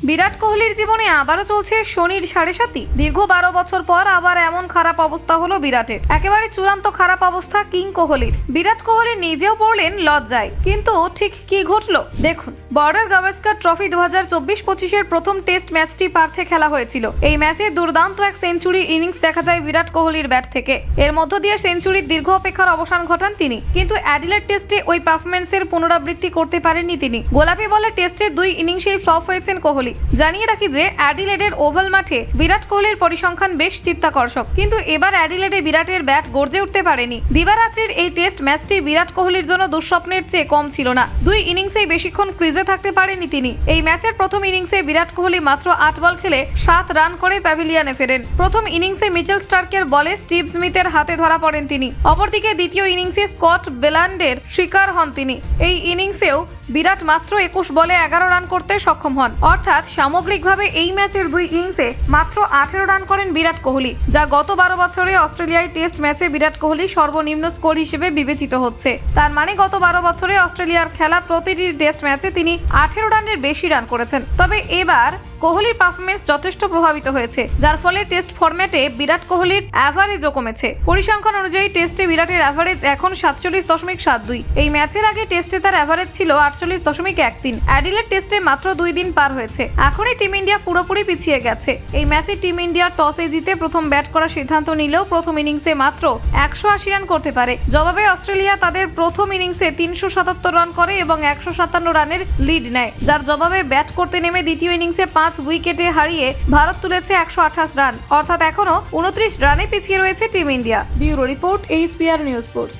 বিরাট কোহলির জীবনে আবারও চলছে শনির সাড়ে সাতি। দীর্ঘ 12 বছর পর আবার এমন খারাপ অবস্থা হলো বিরাটের। একেবারে চূড়ান্ত খারাপ অবস্থা কিং কোহলির। বিরাট কোহলি নিজেও পড়লেন লজ্জায়। কিন্তু ঠিক কি ঘটলো দেখুন। বর্ডার গাভাস্কার ট্রফি 2024-25-এর প্রথম টেস্ট ম্যাচটি পার্থে খেলা হয়েছিল। এই ম্যাচে দুর্দান্ত এক সেঞ্চুরি ইনিংস দেখা যায় বিরাট কোহলির ব্যাট থেকে। এর মধ্য দিয়ে সেঞ্চুরির দীর্ঘ অপেক্ষার অবসান ঘটান তিনি। কিন্তু অ্যাডিলেড টেস্টে ওই পারফরম্যান্সের পুনরাবৃত্তি করতে পারেননি তিনি। গোলাপি বলে টেস্টের 2 ইনিংসেই ফ্লপ হয়েছেন কোহলি। জানিয়ে রাখি যে অ্যাডিলেডের ওভাল মাঠে বিরাট কোহলির পরিসংখ্যান বেশ চিত্তাকর্ষক। কিন্তু এবার অ্যাডিলেডে বিরাটের ব্যাট গর্জে উঠতে পারেনি। দিবারাত্রির এই টেস্ট ম্যাচটি বিরাট কোহলির জন্য দুঃস্বপ্নের চেয়ে কম ছিল না। 2 ইনিংসেই বেশিক্ষণ ক্রিজে থাকতে পারেনি তিনি। এই ম্যাচের প্রথম ইনিংসে বিরাট কোহলি মাত্র 8 বল খেলে 7 রান করে প্যাভিলিয়নে ফেরেন। প্রথম ইনিংসে মিচেল স্টার্কের বলে স্টিভ স্মিথের হাতে ধরা পড়েন তিনি। অপরদিকে দ্বিতীয় ইনিংসে স্কট বেলান্ডের শিকার হন তিনি। এই ইনিংসেও বিরাট মাত্র 21 বলে 11 রান করতে সক্ষম হন। অর্থাৎ সামগ্রিকভাবে এই ম্যাচের 2 ইনিংসে মাত্র 18 রান করেন বিরাট কোহলি, যা গত 12 বছরে অস্ট্রেলিয়ায় টেস্ট ম্যাচে বিরাট কোহলি সর্বনিম্ন স্কোর হিসেবে বিবেচিত হচ্ছে। তার মানে গত 12 বছরে অস্ট্রেলিয়ার খেলা প্রতিটি টেস্ট ম্যাচে তিনি 18 রানের বেশি রান করেছেন। তবে এবার কোহলির পারফরমেন্স যথেষ্ট প্রভাবিত হয়েছে, যার ফলে টেস্ট ফরম্যাটে বিরাট কোহলির অ্যাভারেজও কমেছে। পরিসংখ্যান অনুযায়ী টেস্টে বিরাটের অ্যাভারেজ এখন 47.72। এই ম্যাচের আগে টেস্টে তার অ্যাভারেজ ছিল 48.13। অ্যাডিলেড টেস্টে মাত্র 2 দিন পার হয়েছে। এখনই টিম ইন্ডিয়া পুরোপুরি পিছিয়ে গেছে। এই ম্যাচে টিম ইন্ডিয়া টসে জিতে প্রথম ব্যাট করার সিদ্ধান্ত নিলেও প্রথম ইনিংসে মাত্র 180 রান করতে পারে। জবাবে অস্ট্রেলিয়া তাদের প্রথম ইনিংসে 377 রান করে এবং 157 রানের লিড নেয়, যার জবাবে ব্যাট করতে নেমে দ্বিতীয় ইনিংসে 5 উইকেটে হারিয়ে ভারত তুলেছে 128 রান। অর্থাৎ এখনো 29 রানে পিছিয়ে রয়েছে team India. Bureau report, HPR news port.